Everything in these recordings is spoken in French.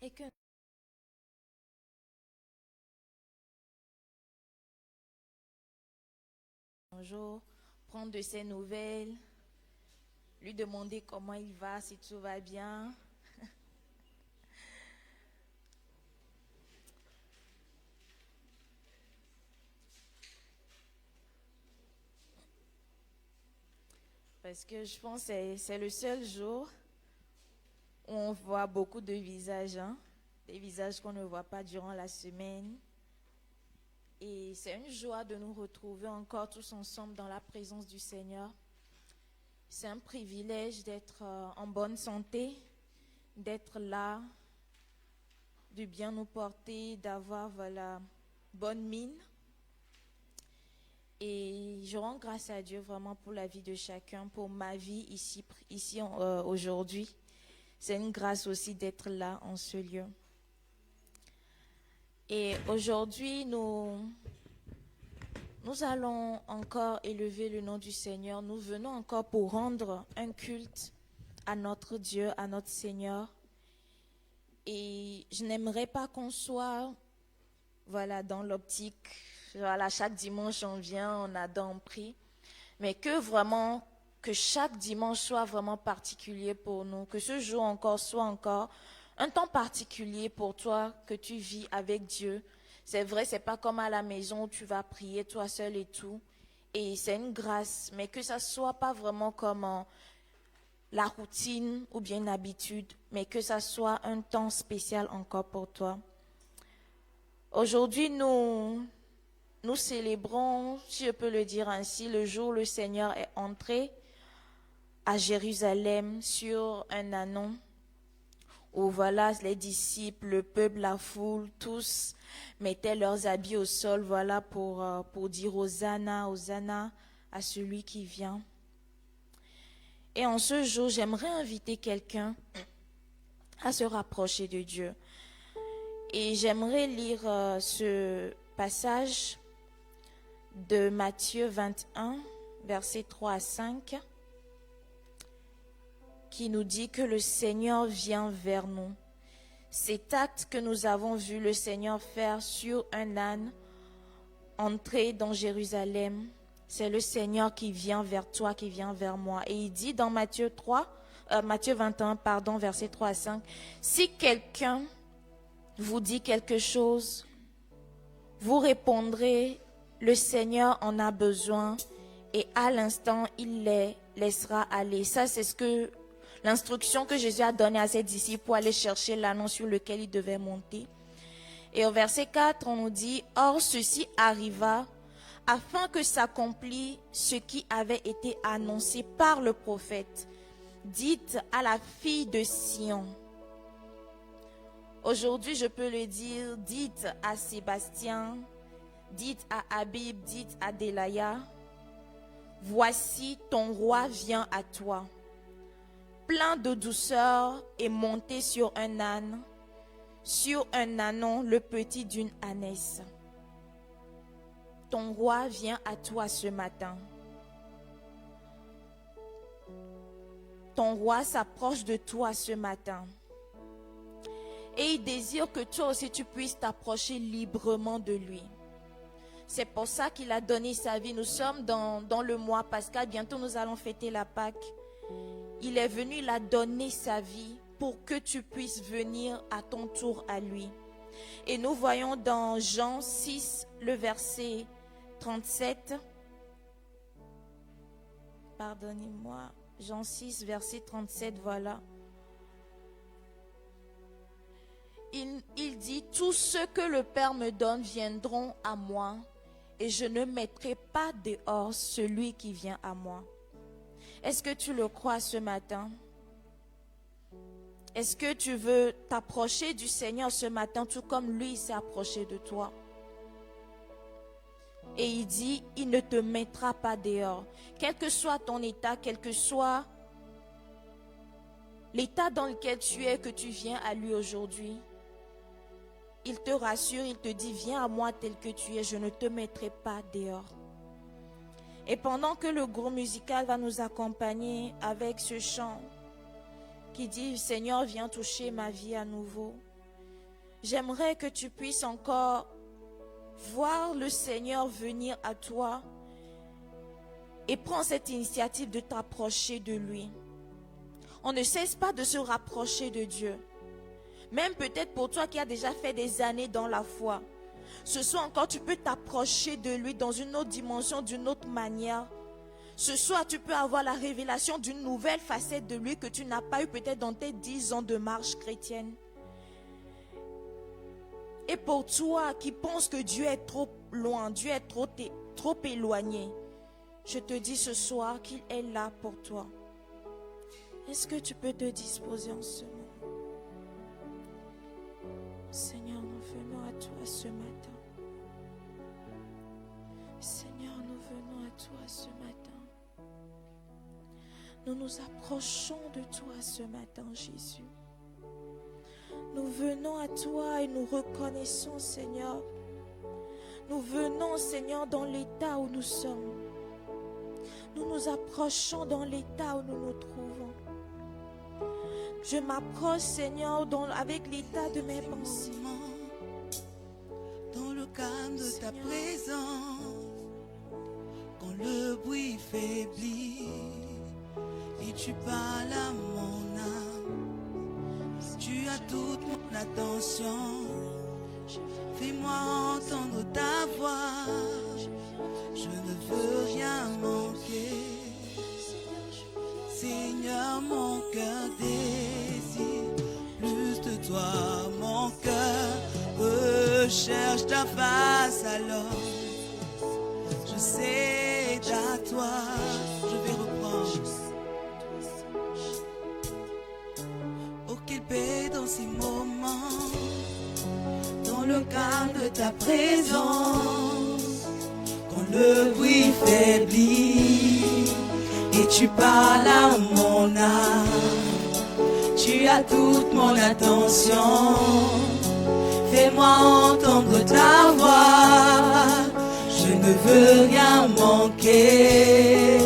et que un jour, prendre de ses nouvelles, lui demander comment il va, si tout va bien. Parce que je pense que c'est le seul jour où on voit beaucoup de visages, hein, des visages qu'on ne voit pas durant la semaine. Et c'est une joie de nous retrouver encore tous ensemble dans la présence du Seigneur. C'est un privilège d'être en bonne santé, d'être là, de bien nous porter, d'avoir bonne mine. Et je rends grâce à Dieu vraiment pour la vie de chacun, pour ma vie ici aujourd'hui. C'est une grâce aussi d'être là en ce lieu. Et aujourd'hui, nous allons encore élever le nom du Seigneur. Nous venons encore pour rendre un culte à notre Dieu, à notre Seigneur. Et je n'aimerais pas qu'on soit dans l'optique, chaque dimanche on vient, on adore, on prie, mais que chaque dimanche soit vraiment particulier pour nous, que ce jour encore soit encore un temps particulier pour toi, que tu vis avec Dieu. C'est vrai, c'est pas comme à la maison où tu vas prier toi seul et tout, et c'est une grâce, mais que ça soit pas vraiment comme la routine ou bien une habitude, mais que ça soit un temps spécial encore pour toi. Aujourd'hui, nous célébrons, si je peux le dire ainsi, le jour où le Seigneur est entré à Jérusalem sur un ânon, où les disciples, le peuple, la foule, tous mettaient leurs habits au sol, pour dire Hosanna, Hosanna à celui qui vient. Et en ce jour, j'aimerais inviter quelqu'un à se rapprocher de Dieu. Et j'aimerais lire ce passage de Matthieu 21, versets 3 à 5, qui nous dit que le Seigneur vient vers nous. Cet acte que nous avons vu le Seigneur faire sur un âne, entrer dans Jérusalem, c'est le Seigneur qui vient vers toi, qui vient vers moi. Et il dit dans Matthieu 21, versets 3 à 5, si quelqu'un vous dit quelque chose, vous répondrez, le Seigneur en a besoin, et à l'instant, il les laissera aller. Ça, c'est l'instruction que Jésus a donnée à ses disciples pour aller chercher l'anneau sur lequel ils devaient monter. Et au verset 4, on nous dit, or ceci arriva afin que s'accomplisse ce qui avait été annoncé par le prophète. Dites à la fille de Sion. Aujourd'hui, je peux le dire, dites à Sébastien, dites à Habib, dites à Delaya, voici ton roi vient à toi, plein de douceur et monté sur un âne, sur un ânon, le petit d'une ânesse. Ton roi vient à toi ce matin. Ton roi s'approche de toi ce matin. Et il désire que toi aussi tu puisses t'approcher librement de lui. C'est pour ça qu'il a donné sa vie. Nous sommes dans le mois pascal. Bientôt nous allons fêter la Pâque. Il est venu, il a donné sa vie pour que tu puisses venir à ton tour à lui. Et nous voyons dans Jean 6, le verset 37. Pardonnez-moi. Jean 6, verset 37, voilà. Il dit, tous ceux que le Père me donne viendront à moi, et je ne mettrai pas dehors celui qui vient à moi. Est-ce que tu le crois ce matin? Est-ce que tu veux t'approcher du Seigneur ce matin, tout comme lui s'est approché de toi? Et il dit, il ne te mettra pas dehors. Quel que soit ton état, quel que soit l'état dans lequel tu es, que tu viens à lui aujourd'hui, il te rassure, il te dit, viens à moi tel que tu es, je ne te mettrai pas dehors. Et pendant que le groupe musical va nous accompagner avec ce chant qui dit, Seigneur, viens toucher ma vie à nouveau, j'aimerais que tu puisses encore voir le Seigneur venir à toi et prendre cette initiative de t'approcher de lui. On ne cesse pas de se rapprocher de Dieu. Même peut-être pour toi qui as déjà fait des années dans la foi. Ce soir encore, tu peux t'approcher de lui dans une autre dimension, d'une autre manière. Ce soir, tu peux avoir la révélation d'une nouvelle facette de lui que tu n'as pas eu peut-être dans tes 10 ans de marche chrétienne. Et pour toi qui penses que Dieu est trop loin, Dieu est trop éloigné, je te dis ce soir qu'il est là pour toi. Est-ce que tu peux te disposer en ce moment? Seigneur, nous venons à toi ce matin. Seigneur, nous venons à toi ce matin. Nous nous approchons de toi ce matin, Jésus. Nous venons à toi et nous reconnaissons, Seigneur. Nous venons, Seigneur, dans l'état où nous sommes. Nous nous approchons dans l'état où nous nous trouvons. Je m'approche, Seigneur, avec l'état de mes pensées. Dans le calme de ta présence, quand le bruit faiblit et tu parles à mon âme, tu as toute mon attention. Fais-moi entendre ta voix, je ne veux rien manquer. Seigneur, mon cœur désire plus de toi, mon cœur recherche ta face alors. Je sais à toi, je vais reprendre. Oh, qu'il paie dans ces moments, dans le calme de ta présence, quand le bruit faiblit et tu parles à mon âme, tu as toute mon attention. Fais-moi entendre ta voix, je ne veux rien manquer.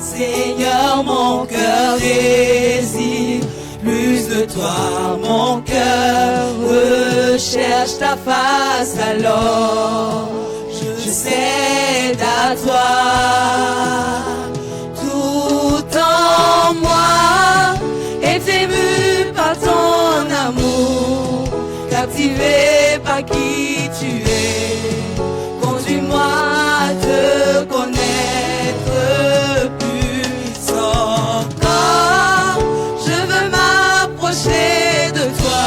Seigneur, mon cœur désire plus de toi, mon cœur recherche ta face alors. Je cède à toi. Tout en moi est ému par ton amour, captivé par qui tu es. Conduis-moi à te connaître plus encore. Je veux m'approcher de toi,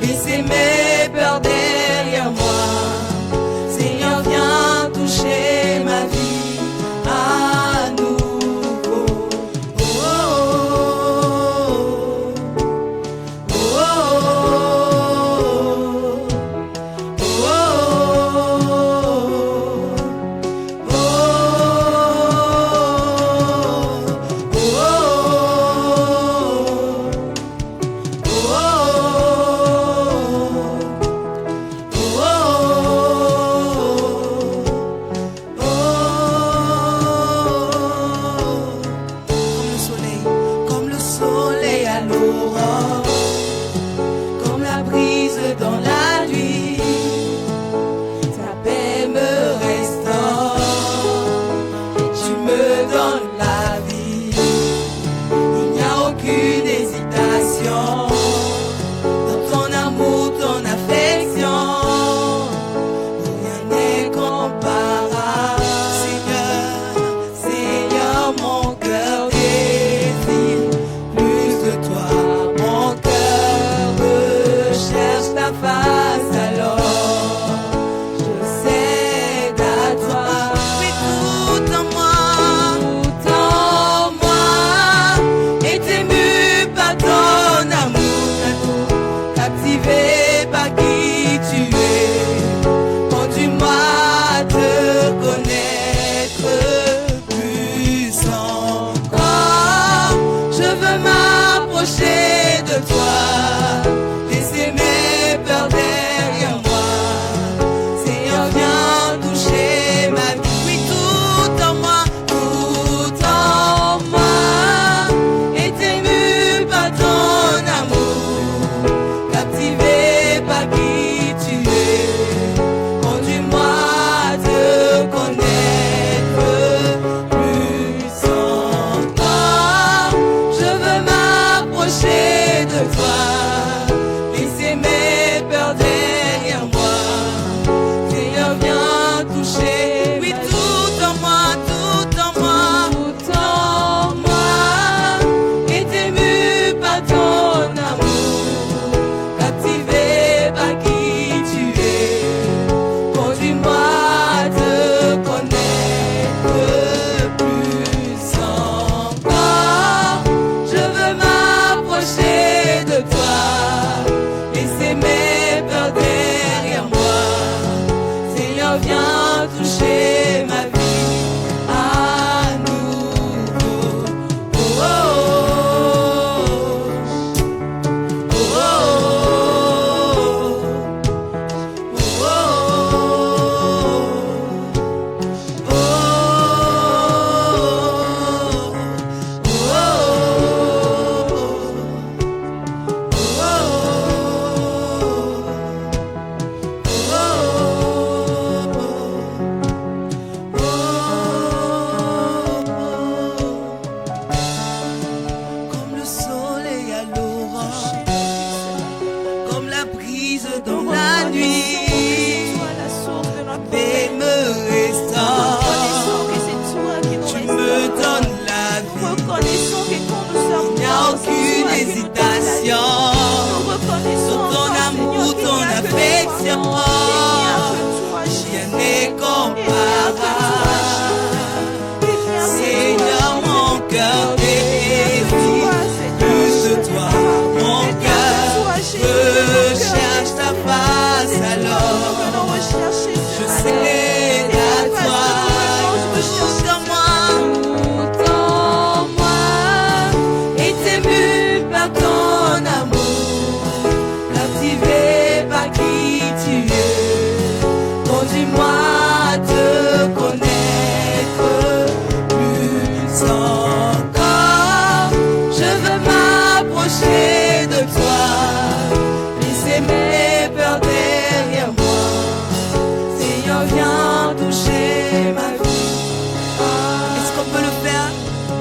laisser mes peurs derrière moi. Seigneur, viens toucher ma vie à nouveau. Oh, oh, oh, oh, comme le soleil à l'aurore, comme la brise dans la nuit, et me restaure. Tu me donnes la vie, il n'y a aucune hésitation. Ton amour, ton affection, rien n'est comparable. Seigneur, mon cœur désire plus de toi. Mon cœur recherche ta face alors. Je sais à toi. Tout en moi est ému par ton amour, captivé par qui tu es. Conduis-moi à te connaître plus encore. Je veux m'approcher de toi, laisser mes peurs derrière moi. Seigneur, viens toucher ma vie. Est-ce qu'on peut le faire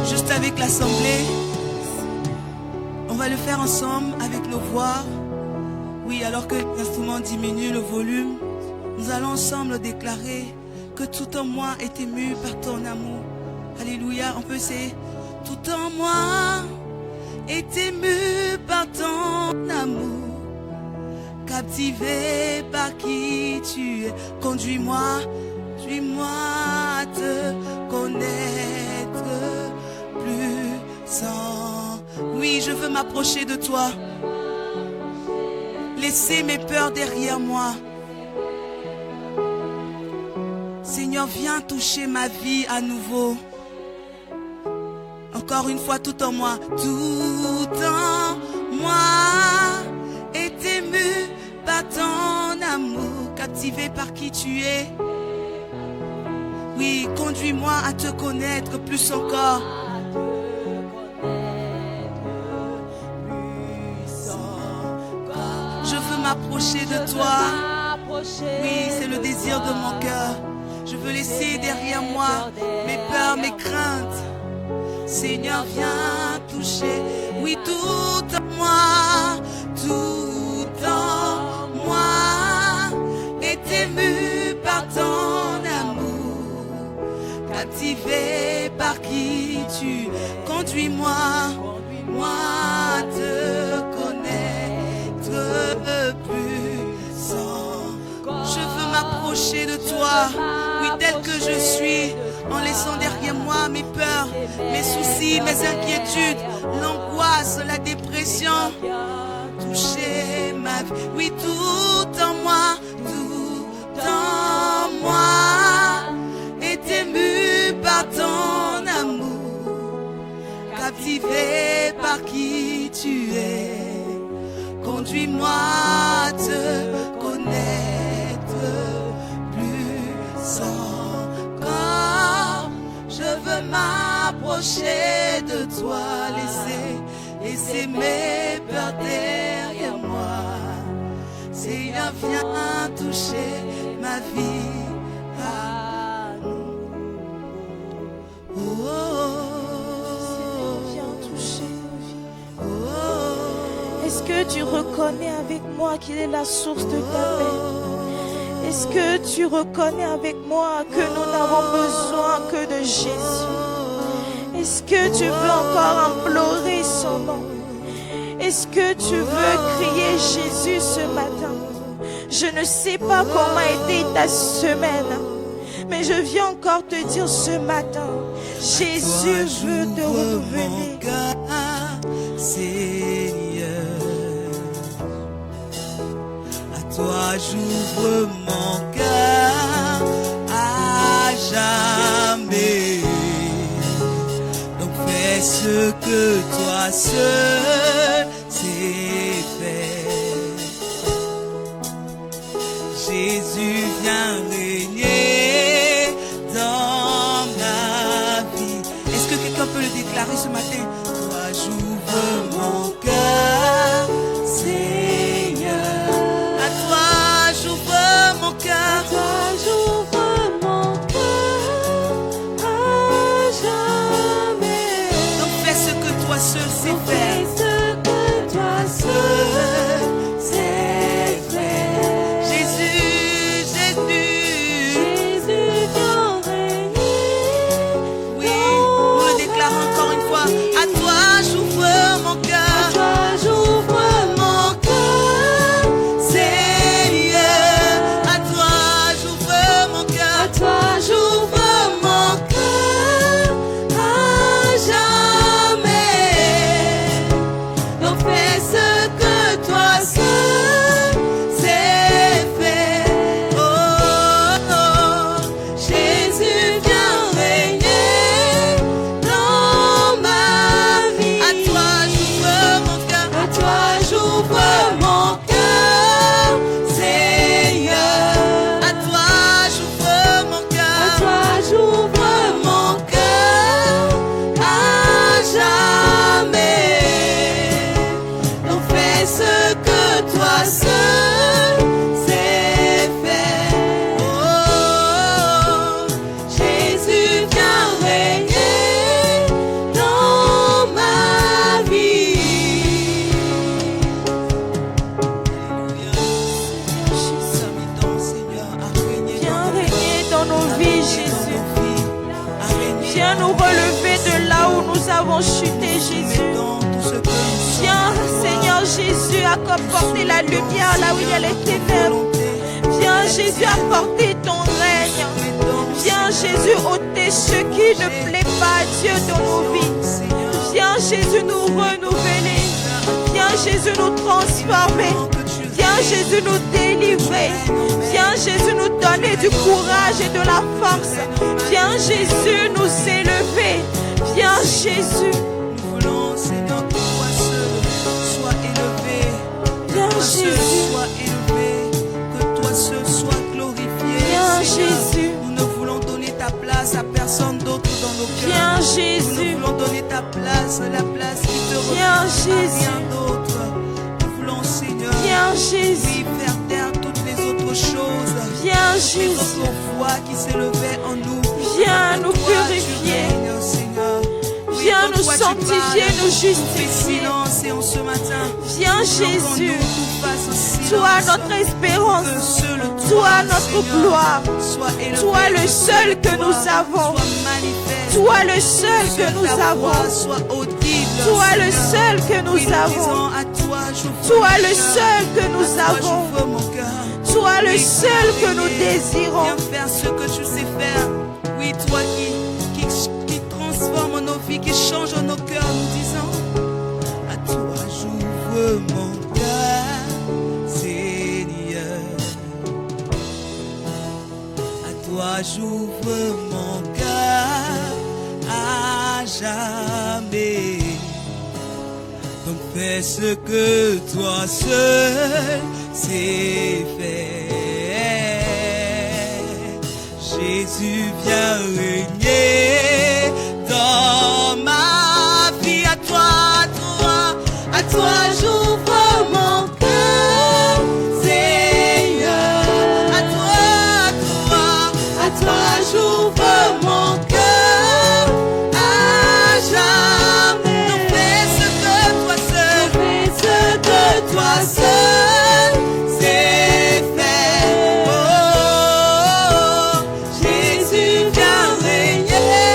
juste avec l'assemblée? On va le faire ensemble avec nos voix. Oui, alors que l'instrument diminue le volume, nous allons ensemble déclarer que tout en moi est ému par ton amour. Alléluia, on peut essayer. Tout en moi est ému par ton amour, captivé par qui tu es. Conduis-moi, conduis-moi à te connaître plus sans. Oui, je veux m'approcher de toi, laisser mes peurs derrière moi. Seigneur, viens toucher ma vie à nouveau. Encore une fois, tout en moi. Tout en moi est ému par ton amour, captivé par qui tu es. Oui, conduis-moi à te connaître plus encore. Je veux m'approcher de toi. Oui, c'est le désir de mon cœur. Je veux laisser derrière moi mes peurs, mes craintes. Seigneur, viens toucher. Oui, tout en moi est ému par ton amour, captivé par qui tu es. Conduis-moi, moi à te connaître plus sans. Je veux m'approcher de toi. Oui, tel que je suis, en laissant derrière moi mes peurs, mes soucis, mes inquiétudes, l'angoisse, la dépression. Toucher ma vie, oui, tout en moi est ému par ton amour, captivé par qui tu es. Conduis-moi à te connaître plus encore. Je veux m'approcher de toi, laisser mes peurs derrière moi. Seigneur, viens toucher ma vie à nous. Oh, oh, Viens toucher nos vies. oh, oh. Est-ce que tu reconnais avec moi qu'il est la source de ta paix? Est-ce que tu reconnais avec moi que nous n'avons besoin que de Jésus? Est-ce que tu veux encore implorer son nom? Est-ce que tu veux crier Jésus ce matin? Je ne sais pas comment a été ta semaine, mais je viens encore te dire ce matin, Jésus veut te renouveler. Seigneur, à toi j'ouvre mon cœur. ce que toi seul sais faire. Jésus, viens régner dans ma vie. Est-ce que quelqu'un peut le déclarer ce matin? Toi, j'ouvre mon cœur, Seigneur. À toi, j'ouvre mon cœur. À toi, j'ouvre mon cœur à jamais. Donc fais ce que toi seul sais Donc faire. fais ce que toi seul sais faire. Jésus, Jésus. Jésus, viens régner. Oui, nous le déclarons encore une fois. À toi, j'ouvre mon cœur. À toi, j'ouvre mon cœur, Seigneur, à toi, j'ouvre mon cœur. à toi, j'ouvre mon cœur à jamais. Donc fais ce que toi seul sais faire. Oh, oh, Jésus, viens régner dans ma vie. à toi, j'ouvre mon cœur. À toi, j'ouvre mon cœur, Seigneur. À toi, j'ouvre mon À cœur. toi, j'ouvre mon cœur à jamais. Donc fais ce que toi seul sais faire. Oh, Jésus, viens régner dans ma vie. Alléluia. Seigneur, à régner Viens dans nos régner dans nos vies, Jésus. vies, à régner Viens dans nous nos relever de là où nous avons chuté, Jésus. mettons tout ce que nous sommes. Viens, Seigneur Jésus, apporter la lumière là où il y a les ténèbres. Viens, Jésus, apporter ton règne. Viens, Jésus, ôter ce qui ne plaît pas à Dieu dans nos vies. Viens, Jésus, nous renouveler. Viens, Jésus, nous transformer. Viens, Jésus, nous délivrer. Viens, Jésus, nous donner du courage et de la force. Viens, Jésus, nous élever. Viens, Jésus. Nous voulons, Seigneur, que toi seul sois élevé. Viens, Toi seul Jésus. sois élevé. Que toi seul sois glorifié. Viens, Seigneur. Jésus. Nous ne voulons donner ta place à personne d'autre dans nos cœurs. Viens, Nous Jésus. voulons donner ta place, la place qui te revient. Viens, à Jésus. rien d'autre. Nous voulons, Seigneur, Viens, Jésus. oui, faire taire toutes les autres choses. Viens, Les Jésus. autres voix qui s'élevaient en nous. Viens nous Toi, purifier. tu règnes, Seigneur. Oui, Viens quand nous toi, tu sanctifier, parles, nous on fait justifier. silence et en ce matin, Viens, nous voulons qu'en Jésus. nous, tout fasse silence. Toi, notre espérance. Que seul toi, Toi, notre Seigneur, gloire. sois élevé. Toi, le seul que nous avons. Sois manifeste. Toi, le seul que Que nous ta avons. voix soit audible. Toi, le Seigneur. seul que Oui, nous nous avons. disons à toi, j'ouvre Toi, mon le cœur. seul que nous À toi, avons. j'ouvre mon cœur. Toi, le Oui, seul que nous viens désirons. Viens faire ce que tu sais faire. Oui, toi qui transforme nos vies, qui change nos cœurs, nous disons à toi j'ouvre mon cœur, Seigneur. À toi j'ouvre mon cœur à jamais. Donc fais ce que toi seul sais faire. Jésus, viens régner dans ma vie. À toi, j'ouvre mon cœur, Seigneur. à toi, À toi, j'ouvre mon cœur à jamais. donc fais ce que toi seul, Fais ce que toi seul sais faire. oh, Jésus, viens régner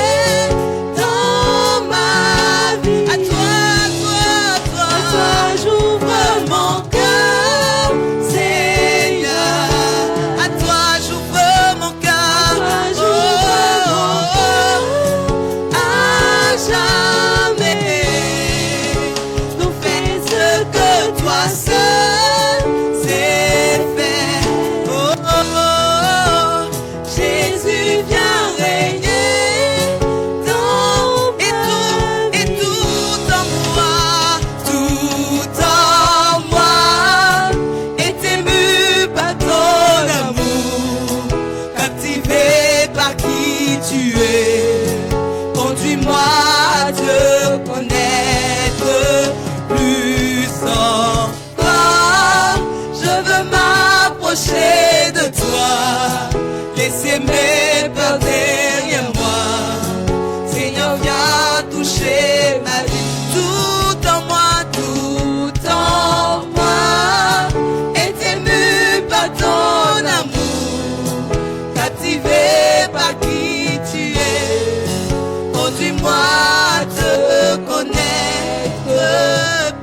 laissez mes peurs derrière moi. Seigneur, viens toucher ma vie. Tout en moi, est ému par ton amour, captivé par qui tu es. Conduis-moi à te connaître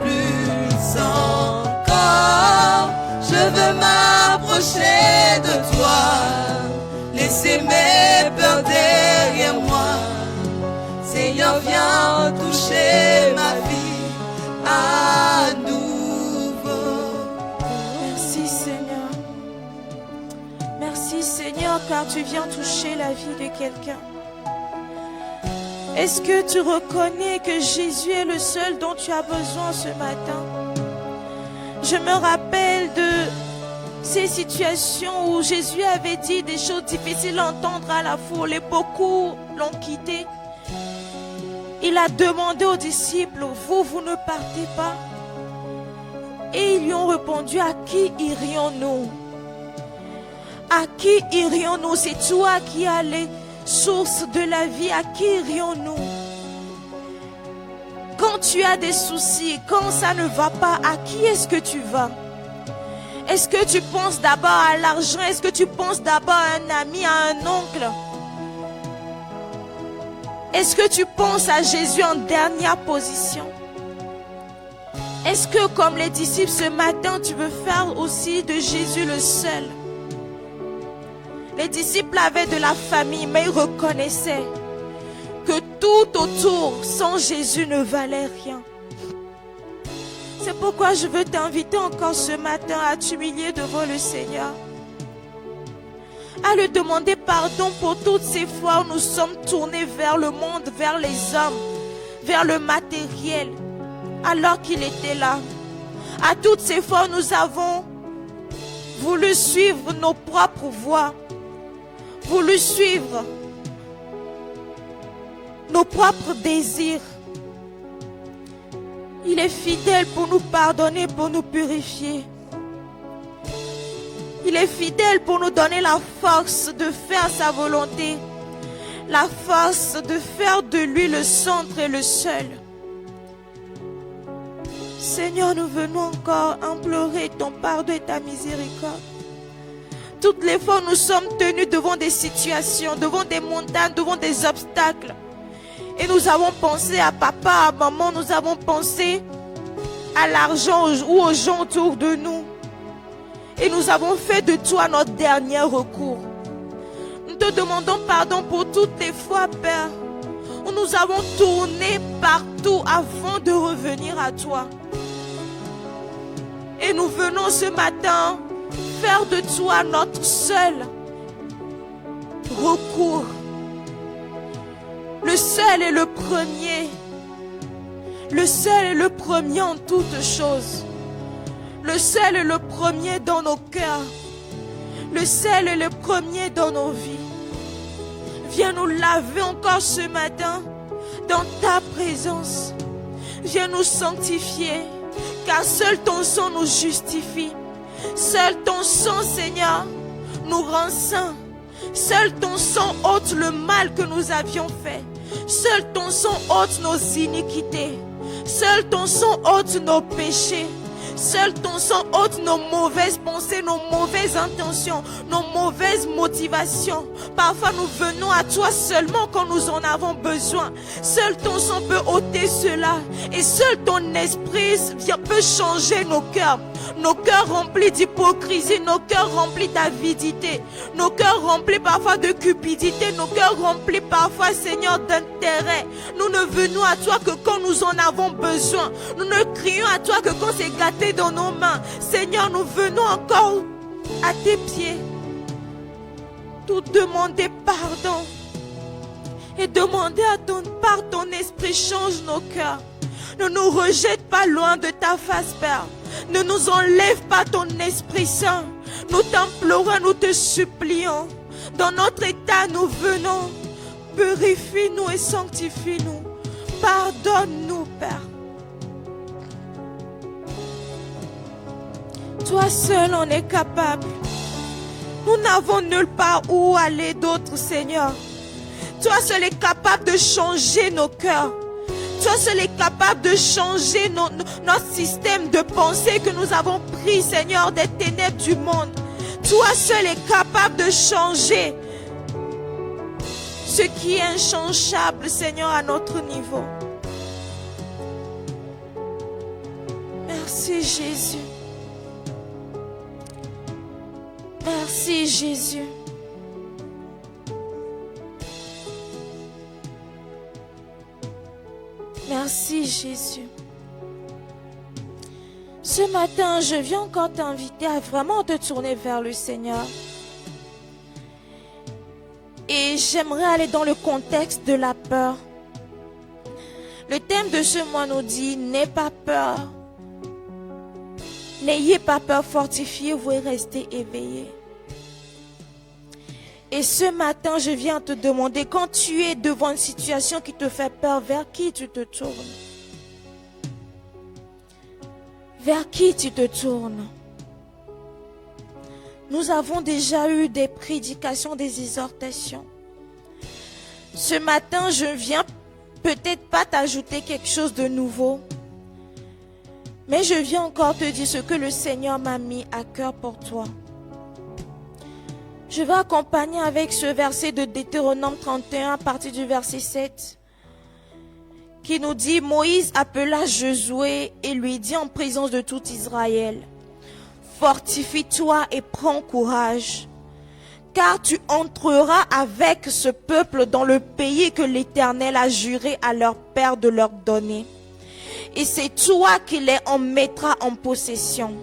plus encore. Je veux m'approcher de toi, laisser mes peurs derrière moi. Seigneur, viens toucher ma vie à nouveau. Merci Seigneur. Merci Seigneur, car tu viens toucher la vie de quelqu'un. Est-ce que tu reconnais que Jésus est le seul dont tu as besoin ce matin? Je me rappelle de ces situations où Jésus avait dit des choses difficiles à entendre à la foule et beaucoup l'ont quitté. Il a demandé aux disciples, vous ne partez pas? Et ils lui ont répondu, à qui irions-nous? À qui irions-nous? C'est toi qui as les sources de la vie, à qui irions-nous? Quand tu as des soucis, quand ça ne va pas, à qui est-ce que tu vas? Est-ce que tu penses d'abord à l'argent? Est-ce que tu penses d'abord à un ami, à un oncle? Est-ce que tu penses à Jésus en dernière position? Est-ce que comme les disciples ce matin, tu veux faire aussi de Jésus le seul? Les disciples avaient de la famille, mais ils reconnaissaient que tout autour, sans Jésus, ne valait rien. C'est pourquoi je veux t'inviter encore ce matin à t'humilier devant le Seigneur, à lui demander pardon pour toutes ces fois où nous sommes tournés vers le monde, vers les hommes, vers le matériel, alors qu'il était là. À toutes ces fois où nous avons voulu suivre nos propres voies, voulu suivre nos propres désirs. Il est fidèle pour nous pardonner, pour nous purifier. Il est fidèle pour nous donner la force de faire sa volonté, la force de faire de lui le centre et le seul. Seigneur, nous venons encore implorer ton pardon et ta miséricorde. Toutes les fois, nous sommes tenus devant des situations, devant des montagnes, devant des obstacles. Et nous avons pensé à papa, à maman, nous avons pensé à l'argent ou aux gens autour de nous. Et nous avons fait de toi notre dernier recours. Nous te demandons pardon pour toutes les fois, Père, où nous avons tourné partout avant de revenir à toi. Et nous venons ce matin faire de toi notre seul recours. Le seul et le premier. Le seul et le premier en toutes choses. Le seul et le premier dans nos cœurs. Le seul et le premier dans nos vies. Viens nous laver encore ce matin dans ta présence. Viens nous sanctifier, car seul ton sang nous justifie. Seul ton sang, Seigneur, nous rend saints. Seul ton sang ôte le mal que nous avions fait. Seul ton sang ôte nos iniquités. Seul ton sang ôte nos péchés. Seul ton sang ôte nos mauvaises pensées, nos mauvaises intentions, nos mauvaises motivations. Parfois nous venons à toi seulement quand nous en avons besoin. Seul ton sang peut ôter cela. Et seul ton esprit peut changer nos cœurs. Nos cœurs remplis d'hypocrisie, nos cœurs remplis d'avidité, nos cœurs remplis parfois de cupidité, nos cœurs remplis parfois, Seigneur, d'intérêt. Nous ne venons à toi que quand nous en avons besoin. Nous ne crions à toi que quand c'est gâté dans nos mains. Seigneur, nous venons encore à tes pieds, tout demander pardon et demander par ton esprit change nos cœurs. Ne nous rejette pas loin de ta face, Père. Ne nous enlève pas ton Esprit Saint. Nous t'implorons, nous te supplions. Dans notre état, nous venons. Purifie-nous et sanctifie-nous. Pardonne-nous, Père. Toi seul en es capable. Nous n'avons nulle part où aller d'autre, Seigneur. Toi seul es capable de changer nos cœurs. Toi seul est capable de changer notre système de pensée que nous avons pris, Seigneur, des ténèbres du monde. Toi seul est capable de changer ce qui est inchangeable, Seigneur, à notre niveau. Merci, Jésus. Merci, Jésus. Merci, Jésus. Ce matin, je viens encore t'inviter à vraiment te tourner vers le Seigneur. Et j'aimerais aller dans le contexte de la peur. Le thème de ce mois nous dit, n'aie pas peur. N'ayez pas peur, fortifiez-vous et restez éveillés. Et ce matin, je viens te demander, quand tu es devant une situation qui te fait peur, vers qui tu te tournes? Vers qui tu te tournes? Nous avons déjà eu des prédications, des exhortations. Ce matin, je viens peut-être pas t'ajouter quelque chose de nouveau, mais je viens encore te dire ce que le Seigneur m'a mis à cœur pour toi. Je vais accompagner avec ce verset de Deutéronome 31 à partir du verset 7 qui nous dit, Moïse appela Josué et lui dit en présence de tout Israël, fortifie-toi et prends courage, car tu entreras avec ce peuple dans le pays que l'Éternel a juré à leur père de leur donner. Et c'est toi qui les en mettras en possession.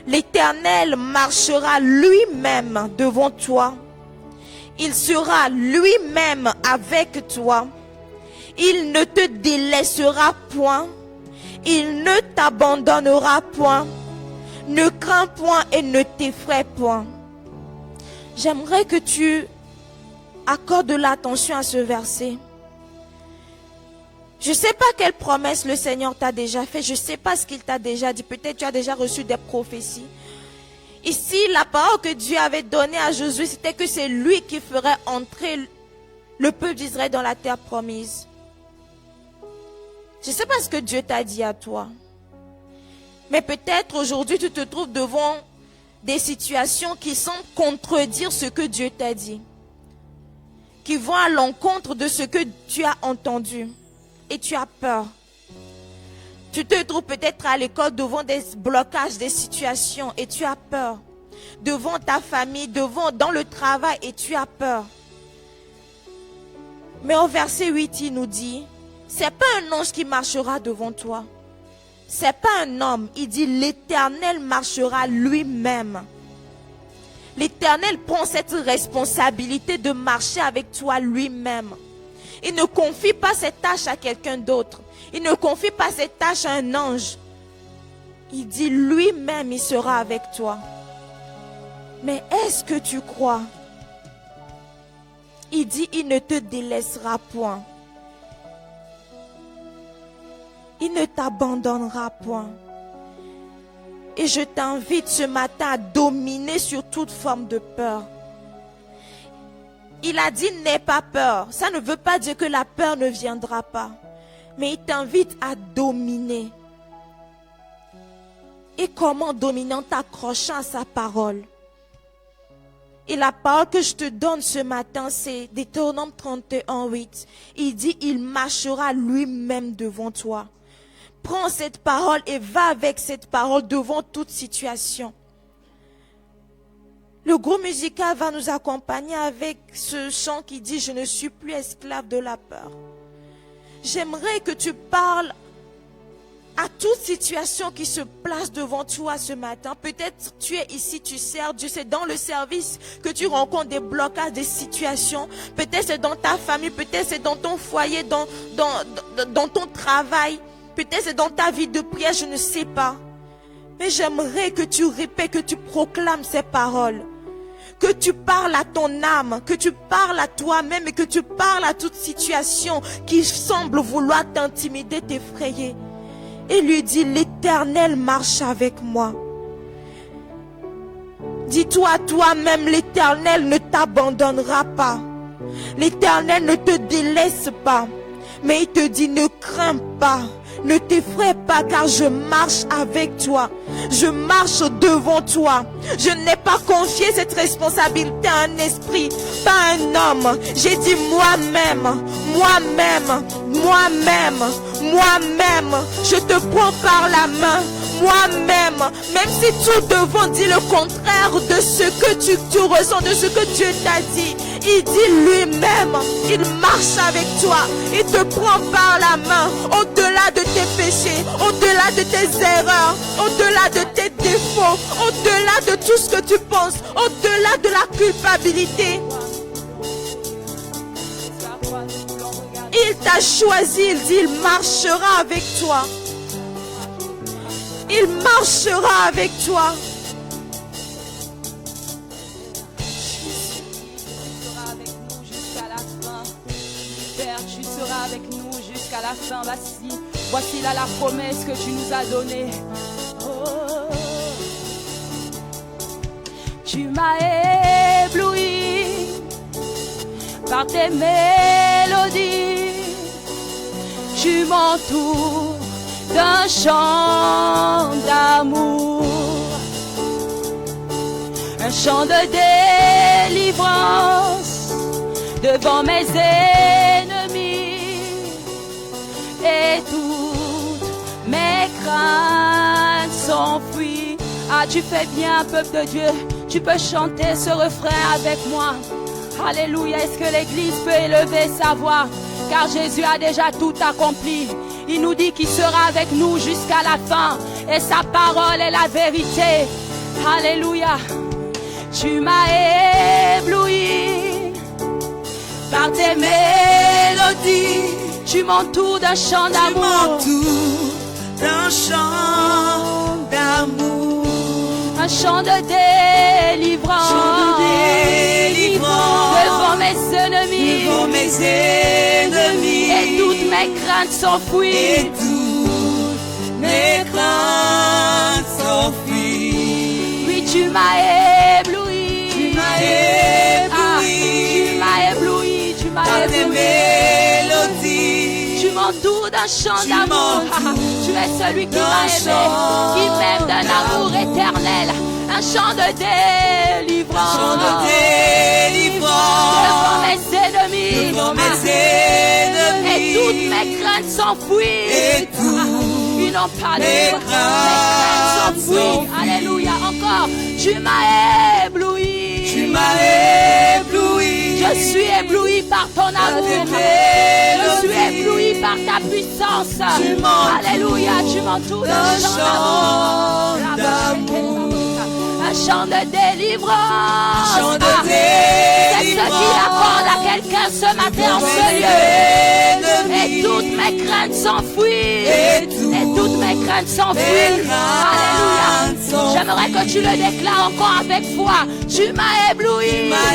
L'Éternel marchera lui-même devant toi. Il sera lui-même avec toi. Il ne te délaissera point. Il ne t'abandonnera point. Ne crains point et ne t'effraie point. J'aimerais que tu accordes de l'attention à ce verset. Je ne sais pas quelle promesse le Seigneur t'a déjà fait. Je ne sais pas ce qu'il t'a déjà dit. Peut-être tu as déjà reçu des prophéties. Ici, la parole que Dieu avait donnée à Josué, c'était que c'est lui qui ferait entrer le peuple d'Israël dans la terre promise. Je ne sais pas ce que Dieu t'a dit à toi. Mais peut-être aujourd'hui, tu te trouves devant des situations qui semblent contredire ce que Dieu t'a dit. Qui vont à l'encontre de ce que tu as entendu. Et tu as peur. Tu te trouves peut-être à l'école devant des blocages, des situations et tu as peur. Devant ta famille, dans le travail et tu as peur. Mais au verset 8, il nous dit, c'est pas un ange qui marchera devant toi. C'est pas un homme. Il dit, l'Éternel marchera lui-même. L'Éternel prend cette responsabilité de marcher avec toi lui-même. Il ne confie pas cette tâche à quelqu'un d'autre. Il ne confie pas cette tâche à un ange. Il dit lui-même, il sera avec toi. Mais est-ce que tu crois? Il dit, il ne te délaissera point. Il ne t'abandonnera point. Et je t'invite ce matin à dominer sur toute forme de peur. Il a dit, n'aie pas peur. Ça ne veut pas dire que la peur ne viendra pas. Mais il t'invite à dominer. Et comment dominer? En t'accrochant à sa parole. Et la parole que je te donne ce matin, c'est Deutéronome 31, 8. Il dit, il marchera lui-même devant toi. Prends cette parole et va avec cette parole devant toute situation. Le groupe musical va nous accompagner avec ce chant qui dit « Je ne suis plus esclave de la peur ». J'aimerais que tu parles à toute situation qui se place devant toi ce matin. Peut-être tu es ici, tu sers Dieu, c'est dans le service que tu rencontres des blocages, des situations. Peut-être c'est dans ta famille, peut-être c'est dans ton foyer, dans ton travail. Peut-être c'est dans ta vie de prière, je ne sais pas. Mais j'aimerais que tu répètes, que tu proclames ces paroles. Que tu parles à ton âme, que tu parles à toi-même et que tu parles à toute situation qui semble vouloir t'intimider, t'effrayer. Et lui dit, l'Éternel marche avec moi. Dis-toi à toi-même, l'Éternel ne t'abandonnera pas. L'Éternel ne te délaisse pas. Mais il te dit, ne crains pas. Ne t'effraie pas car je marche avec toi. Je marche devant toi. Je n'ai pas confié cette responsabilité à un esprit, pas à un homme. J'ai dit moi-même, moi-même, moi-même, moi-même. Je te prends par la main. Moi-même, même si tout devant dit le contraire de ce que tu ressens, de ce que Dieu t'a dit, il dit lui-même, il marche avec toi, il te prend par la main, au-delà de tes péchés, au-delà de tes erreurs, au-delà de tes défauts, au-delà de tout ce que tu penses, au-delà de la culpabilité. Il t'a choisi, il dit, il marchera avec toi. Il marchera avec toi. Père, tu seras avec nous jusqu'à la fin. Voici là la promesse que tu nous as donnée. Oh. Tu m'as ébloui par tes mélodies. Tu m'entoures d'un chant d'amour, un chant de délivrance devant mes ennemis, et toutes mes craintes s'enfuient. Ah, tu fais bien, peuple de Dieu, tu peux chanter ce refrain avec moi. Alléluia. Est-ce que l'église peut élever sa voix? Car Jésus a déjà tout accompli. Il nous dit qu'il sera avec nous jusqu'à la fin. Et sa parole est la vérité. Alléluia. Tu m'as ébloui par tes mélodies. Tu m'entoures d'un chant d'amour. Tu m'entoures d'un chant d'amour. Un chant de délivrance. Chant de délivrance. Devant mes ennemis. Devant mes ennemis. Et toutes mes craintes s'enfuient. Et toutes mes craintes s'enfuient. Oui, tu m'as ébloui. Tu m'as ébloui. Ah, tu m'as ébloui. Tu m'as Par tes ébloui. mélodies. Tu m'entoures d'un chant d'amour. Tu es celui qui m'a aimé, qui m'aime d'un amour éternel. Un chant de délivrance. Chant de délivrance. Devant mes ennemis. Devant mes ennemis. Et toutes mes craintes s'enfuient. Et toutes ils n'ont pas de mes foi. Mes craintes craintes s'enfuient. Alléluia. Encore. Tu m'as ébloui. Tu m'as ébloui. Je suis ébloui par ton amour. tes Je suis mélodies. ébloui par ta puissance. Tu m'entoures Alléluia. Tu m'entoures d'un d'un chant chant d'amour. Un chant de délivrance. Chant de Ah, c'est ce délivrance. qu'il accorde à quelqu'un ce matin en ce lieu. Et toutes mes craintes s'enfuient. Et toutes mes craintes s'enfuient. Alléluia. J'aimerais que tu le déclares encore avec foi. Tu m'as ébloui. Tu m'as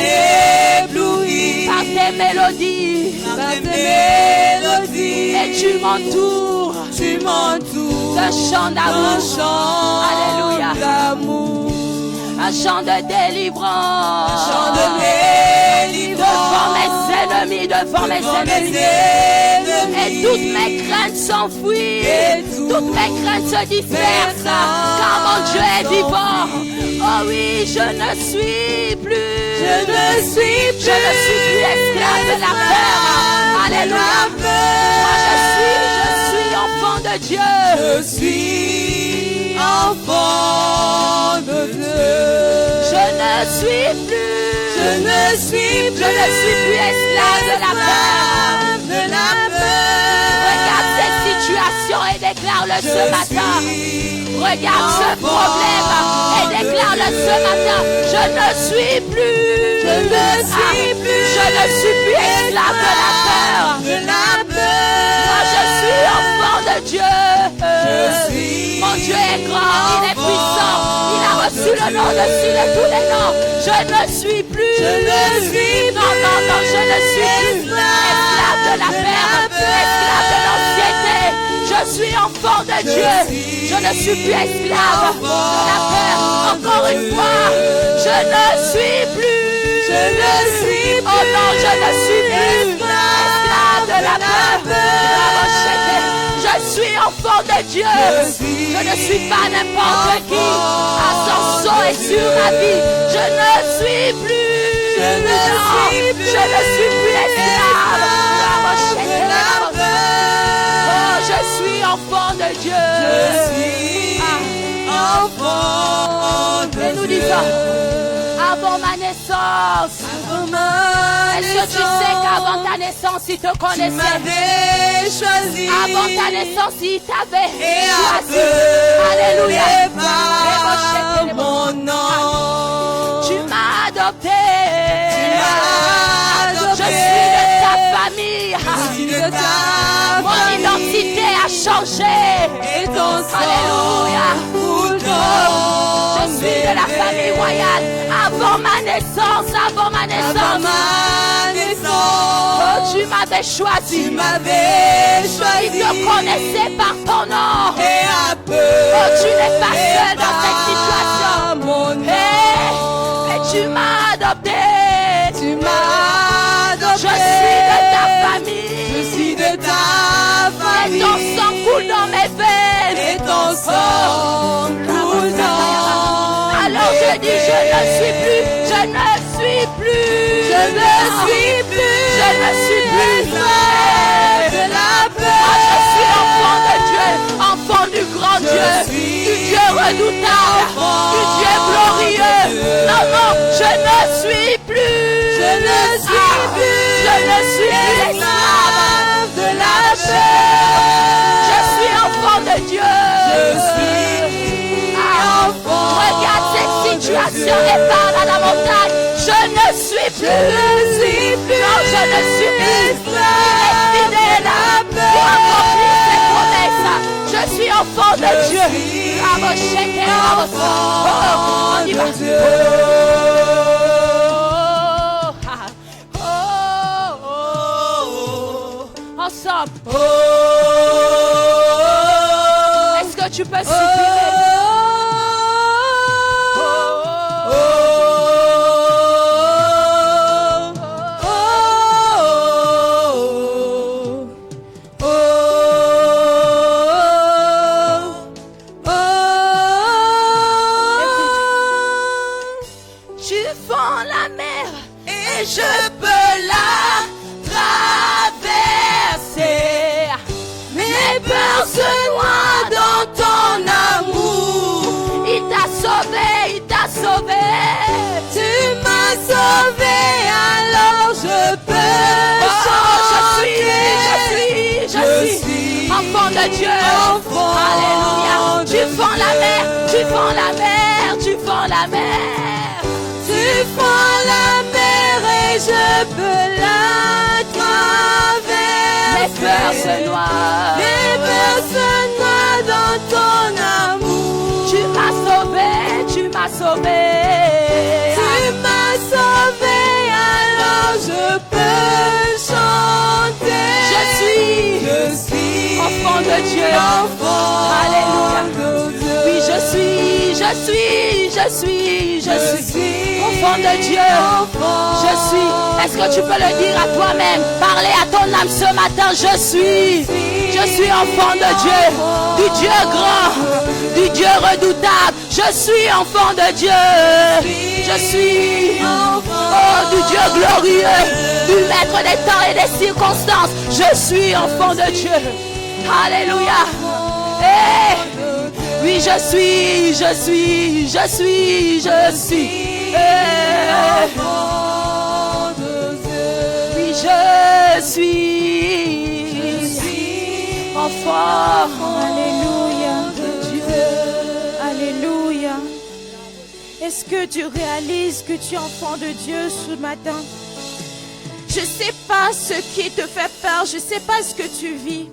ébloui. Par tes mélodies. Par tes mélodies. Et tu m'entoures. Tu m'entoures d'un chant d'un d'amour. chant Alléluia. d'amour. Un chant de délivrance. Chant de délivrance. Devant mes ennemis, devant mes ennemis. Et toutes mes craintes s'enfuient. Et Toutes mes craintes se dispersent. Car mon Dieu est vivant. Oh oui, je ne suis plus. Je ne suis plus esclave de la peur. Alléluia. Moi je suis enfant de Dieu. Je suis enfant de Dieu. Je ne suis plus. Je ne suis plus esclave de la peur. De la peur. Regarde cette situation et déclare-le ce matin. Regarde ce problème et déclare-le ce matin. Je ne suis plus. Je ne suis plus esclave de la peur. Moi je suis enfant de Dieu. Mon Dieu est grand, il est puissant. Il a reçu le nom dessus de tous les noms. Je ne suis plus. Non, je ne suis plus esclave de la peur, esclave de l'anxiété. Je Je suis enfant de Dieu. Je ne suis plus esclave de la peur. Encore une fois, je ne suis plus. Oh non, je ne suis plus esclave de la peur. Je suis enfant de Dieu. Je ne suis pas n'importe qui. Ascension est sur ma vie. Je ne suis plus. Je ne suis plus esclave. Oh, je suis enfant de Dieu. Enfant de Dieu. Et nous disons, avant ma naissance. Est-ce que tu sais qu'avant ta naissance, il te connaissait? Tu m'avais choisi. Avant ta naissance, il t'avait choisi. Alléluia. Alléluia. Mon nom. Tu m'as adopté. Je suis de ta famille. Mon identité a changé. Et ton sang. Alléluia. Je suis de la famille royale. Avant ma naissance. Oh, tu m'avais choisi. Il te connaissait par ton nom. Et à peu. Oh, tu n'es pas seul dans cette situation. Mais tu m'as adopté. Je suis de ta famille. Et ton sang coule dans mes veines. Alors je dis, je ne suis plus. Je ne suis plus de la peur. Je suis enfant de Dieu, enfant du grand Dieu, du Dieu redoutable, du Dieu glorieux. Non, je ne suis plus. Je ne suis plus esclave de la peur. Je suis enfant de Dieu. Regarde cette situation et parle à la montagne. Je ne suis plus. Non, je ne suis plus. Il est fidèle pour accomplir ses promesses. Je suis enfant de Dieu. On y va. Ensemble. Est-ce que tu peux souffler? De Dieu, alléluia. Tu fends la mer, tu fends la mer, tu fends la mer. Tu fends la mer et je peux la traverser. Mes peurs se noient dans ton amour. Tu m'as sauvé. Tu m'as sauvé, alors je peux chanter. Je suis enfant de Dieu. Alléluia. Oui, je suis enfant de Dieu. Je suis. Est-ce que tu peux le dire à toi-même? Parler à ton âme ce matin. Je suis enfant de Dieu, du Dieu grand, du Dieu redoutable. Je suis enfant de Dieu. Je suis du Dieu glorieux, du maître des temps et des circonstances. Je suis enfant de Dieu. Alléluia. Hey. Oui, je suis. Hey. Oui, je suis enfant. Alléluia de Dieu. Alléluia. Est-ce que tu réalises que tu es enfant de Dieu ce matin? Je ne sais pas ce qui te fait peur. Je ne sais pas ce que tu vis.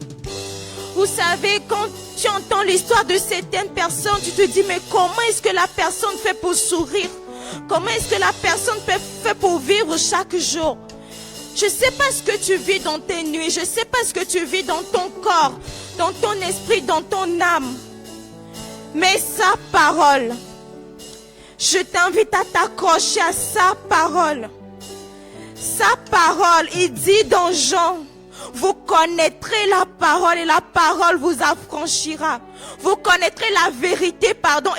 Vous savez, quand tu entends l'histoire de certaines personnes, tu te dis, mais comment est-ce que la personne fait pour sourire? Comment est-ce que la personne fait pour vivre chaque jour? Je ne sais pas ce que tu vis dans tes nuits. Je ne sais pas ce que tu vis dans ton corps. dans ton esprit, dans ton âme. Mais sa parole, je t'invite à t'accrocher à sa parole. Sa parole, il dit dans Jean, vous connaîtrez la parole et la parole vous affranchira. Vous connaîtrez la vérité,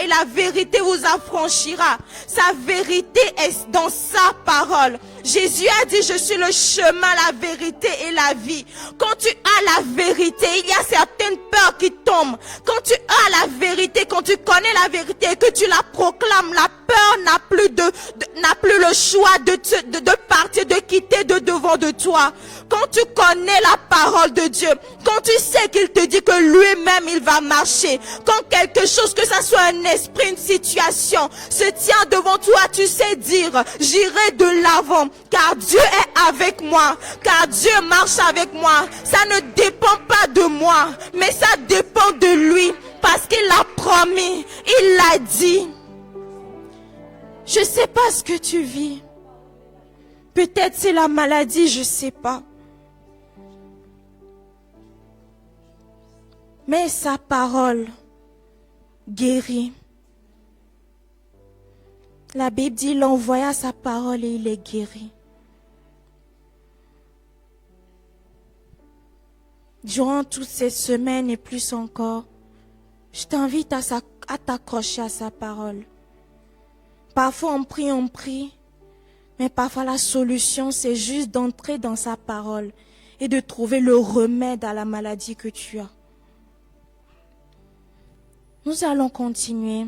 et la vérité vous affranchira. Sa vérité est dans sa parole. Jésus a dit, je suis le chemin, la vérité et la vie. Quand tu as la vérité, il y a certaines peurs qui tombent. Quand tu as la vérité, quand tu connais la vérité et que tu la proclames, la peur n'a plus le choix de partir, de quitter de devant de toi. Quand tu connais la parole de Dieu, quand tu sais qu'il te dit que lui-même il va marcher, quand quelque chose, que ça soit un esprit, une situation, se tient devant toi, tu sais dire, j'irai de l'avant, car Dieu est avec moi, car Dieu marche avec moi. Ça ne dépend pas de moi, mais ça dépend de lui, parce qu'il l'a promis, il l'a dit. Je ne sais pas ce que tu vis. Peut-être c'est la maladie, je ne sais pas. Mais sa parole guérit. La Bible dit, il envoya sa parole et il est guéri. Durant toute cette semaine et plus encore, je t'invite à t'accrocher à sa parole. Parfois on prie, mais parfois la solution c'est juste d'entrer dans sa parole et de trouver le remède à la maladie que tu as. Nous allons continuer.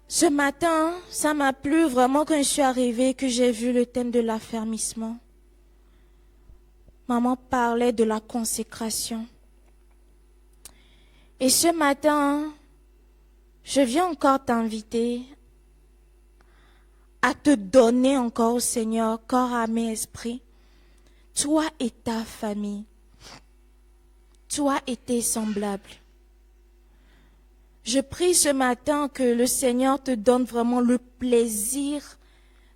Ce matin, ça m'a plu vraiment quand je suis arrivée, que j'ai vu le thème de l'affermissement. Maman parlait de la consécration. Et ce matin, je viens encore t'inviter à te donner encore au Seigneur, corps, âme et esprit, toi et ta famille, toi et tes semblables. Je prie ce matin que le Seigneur te donne vraiment le plaisir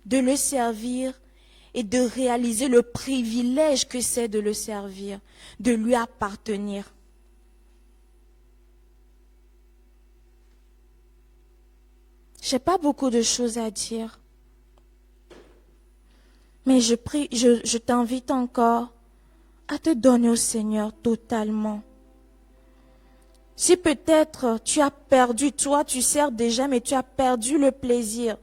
de le servir et de réaliser le privilège que c'est de le servir, de lui appartenir. Je n'ai pas beaucoup de choses à dire, mais je t'invite encore à te donner au Seigneur totalement. Si peut-être tu as perdu, toi tu sers déjà, mais tu as perdu le plaisir,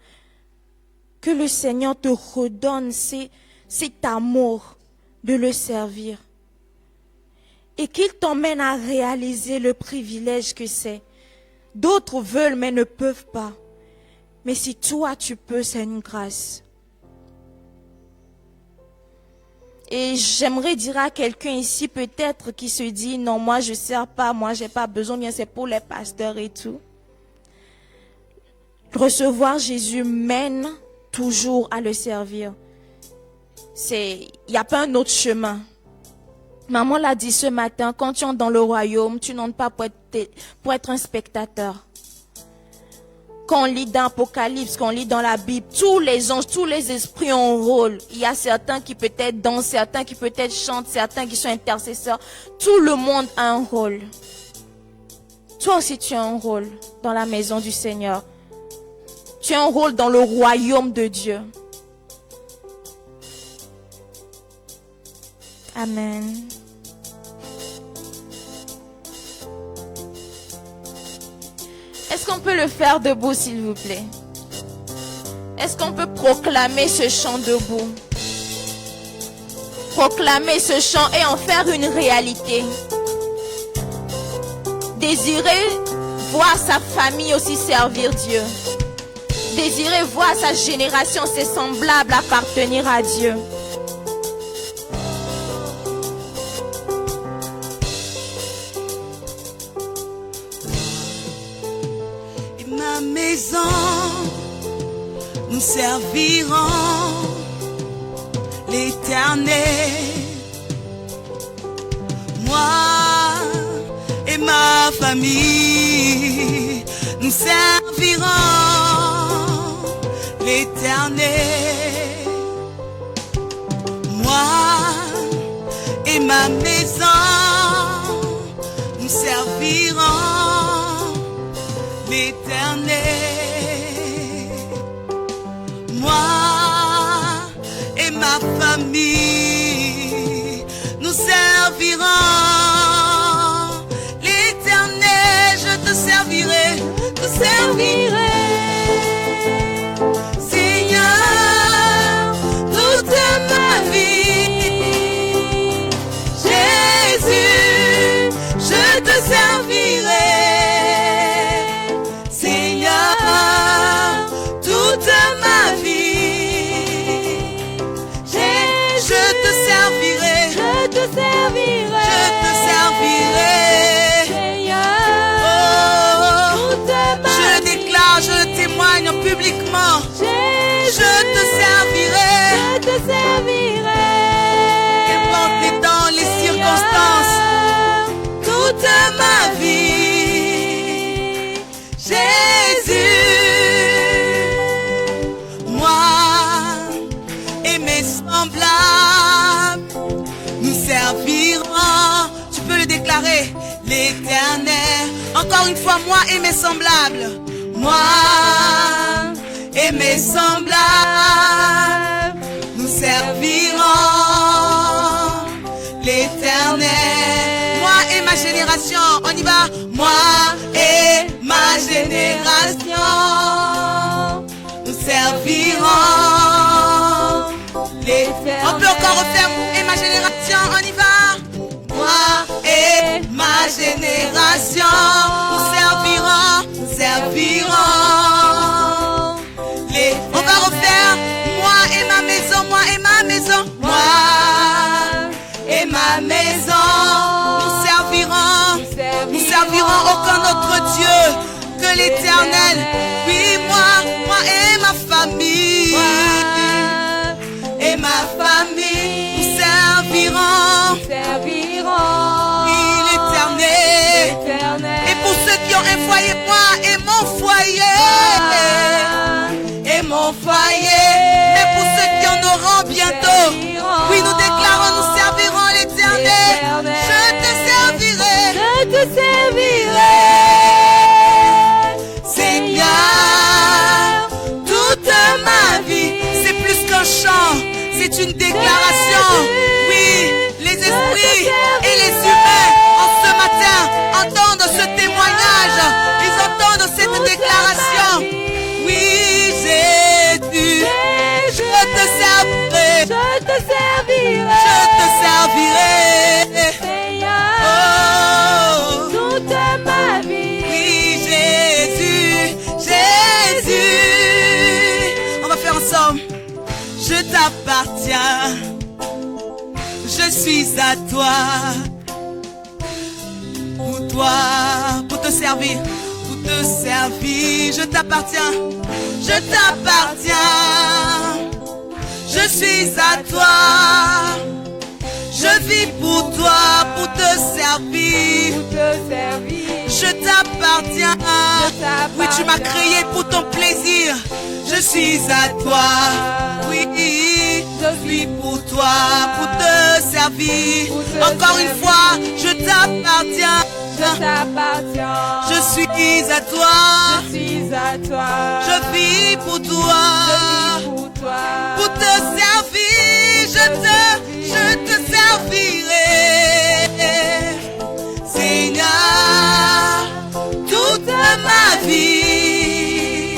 que le Seigneur te redonne cet amour de le servir. Et qu'il t'emmène à réaliser le privilège que c'est. D'autres veulent mais ne peuvent pas. Mais si toi tu peux, c'est une grâce. Et j'aimerais dire à quelqu'un ici peut-être qui se dit, non, moi je ne sers pas, moi j'ai pas besoin, bien c'est pour les pasteurs et tout. Recevoir Jésus mène toujours à le servir. Il n'y a pas un autre chemin. Maman l'a dit ce matin, quand tu entres dans le royaume, tu n'entres pas pour être un spectateur. Quand on lit dans l'Apocalypse, quand on lit dans la Bible, tous les anges, tous les esprits ont un rôle. Il y a certains qui peut-être dansent, certains qui peut-être chantent, certains qui sont intercesseurs. Tout le monde a un rôle. Toi aussi tu as un rôle dans la maison du Seigneur. Tu as un rôle dans le royaume de Dieu. Amen. Est-ce qu'on peut le faire debout, s'il vous plaît? Est-ce qu'on peut proclamer ce chant debout? Proclamer ce chant et en faire une réalité. Désirer voir sa famille aussi servir Dieu. Désirer voir sa génération, ses semblables appartenir à Dieu. Nous servirons l'Éternel. Moi et ma famille, nous servirons l'Éternel. Moi et ma maison, nous servirons l'Éternel. Moi et ma famille, nous servirons l'Éternel. Je te servirai, te servirai. Publiquement, Jésus, je te servirai, qu'importe les temps, les circonstances, toute ma vie, Jésus, moi et mes semblables, nous servirons, tu peux le déclarer, l'Éternel. Encore une fois, moi et mes semblables. Moi et mes semblables, nous servirons l'Éternel. Moi et ma génération, on y va. Moi et ma génération, nous servirons l'Éternel. On peut encore refaire. Et ma génération, on y va. Moi et ma génération, nous servirons. On va refaire. Moi et ma maison, moi et ma maison, moi et ma maison, nous servirons aucun autre Dieu que l'Éternel. Oui, moi et ma famille, nous servirons, oui, l'Éternel. Et pour ceux qui ont un foyer, moi et mon foyer, mais pour ceux qui en auront bientôt, oui, nous déclarons, nous servirons l'Éternel. Je te servirai, Seigneur, toute ma vie. C'est plus qu'un chant, c'est une déclaration. Oui, les esprits et les humains en ce matin entendent ce témoignage, ils entendent cette déclaration. Oui, Jésus, je te servirai, oh, toute ma vie. Oui, Jésus, on va faire ensemble. Je t'appartiens, je suis à toi, pour te servir, je t'appartiens, je suis à toi, je vis pour toi, pour te servir, je t'appartiens, oui, tu m'as créé pour ton plaisir, je suis à toi, oui, je vis pour toi, pour te servir, encore une fois, je t'appartiens. Je suis à toi, je vis pour toi, pour te servir, je te servirai, Seigneur, toute ma vie,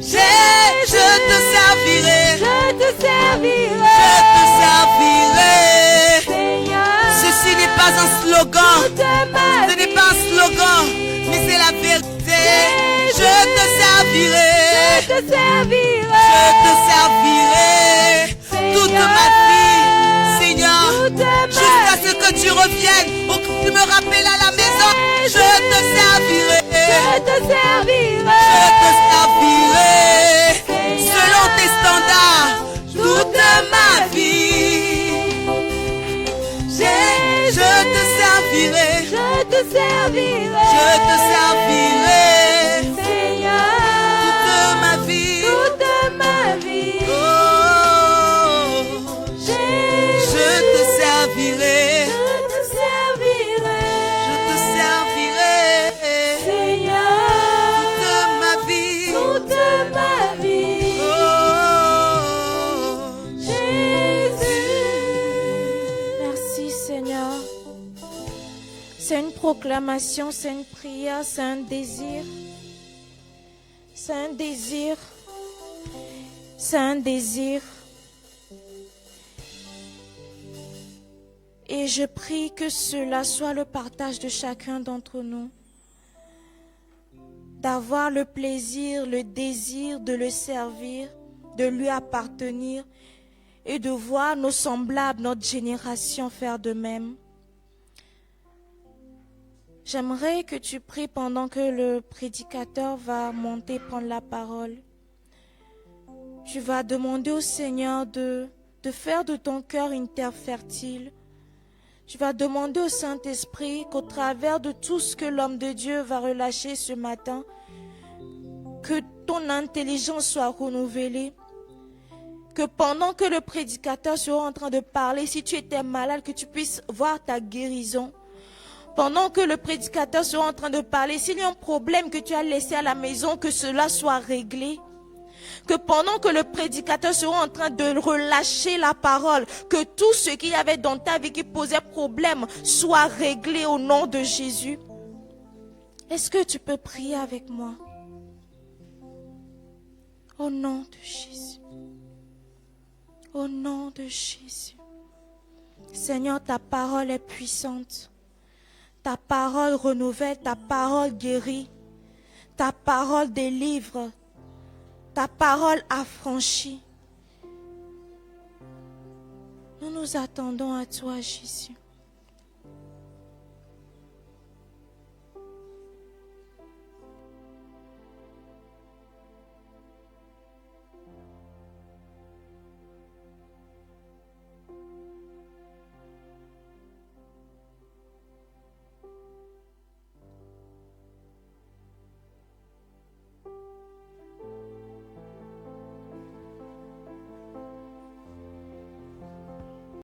je te servirai, Ceci n'est pas un slogan, ce n'est pas un slogan, mais c'est la vérité. Je te servirai, toute ma vie, Seigneur, jusqu'à ce que tu reviennes ou que tu me rappelles à la maison. Je te servirai, selon tes standards, toute ma vie. Je te servirai, Seigneur, toute ma vie. toute ma vie. Oh, proclamation, c'est une prière, c'est un désir. C'est un désir. C'est un désir. Et je prie que cela soit le partage de chacun d'entre nous. D'avoir le plaisir, le désir de le servir, de lui appartenir et de voir nos semblables, notre génération faire de même. J'aimerais que tu pries pendant que le prédicateur va monter prendre la parole. Tu vas demander au Seigneur de faire de ton cœur une terre fertile. Tu vas demander au Saint-Esprit qu'au travers de tout ce que l'homme de Dieu va relâcher ce matin, que ton intelligence soit renouvelée, que pendant que le prédicateur sera en train de parler, si tu étais malade, que tu puisses voir ta guérison. Pendant que le prédicateur sera en train de parler, s'il y a un problème que tu as laissé à la maison, que cela soit réglé. Que pendant que le prédicateur sera en train de relâcher la parole, que tout ce qu'il y avait dans ta vie qui posait problème soit réglé au nom de Jésus. Est-ce que tu peux prier avec moi? Au nom de Jésus. Au nom de Jésus. Seigneur, ta parole est puissante. Ta parole renouvelle, ta parole guérit. Ta parole délivre. Ta parole affranchit. Nous nous attendons à toi, Jésus.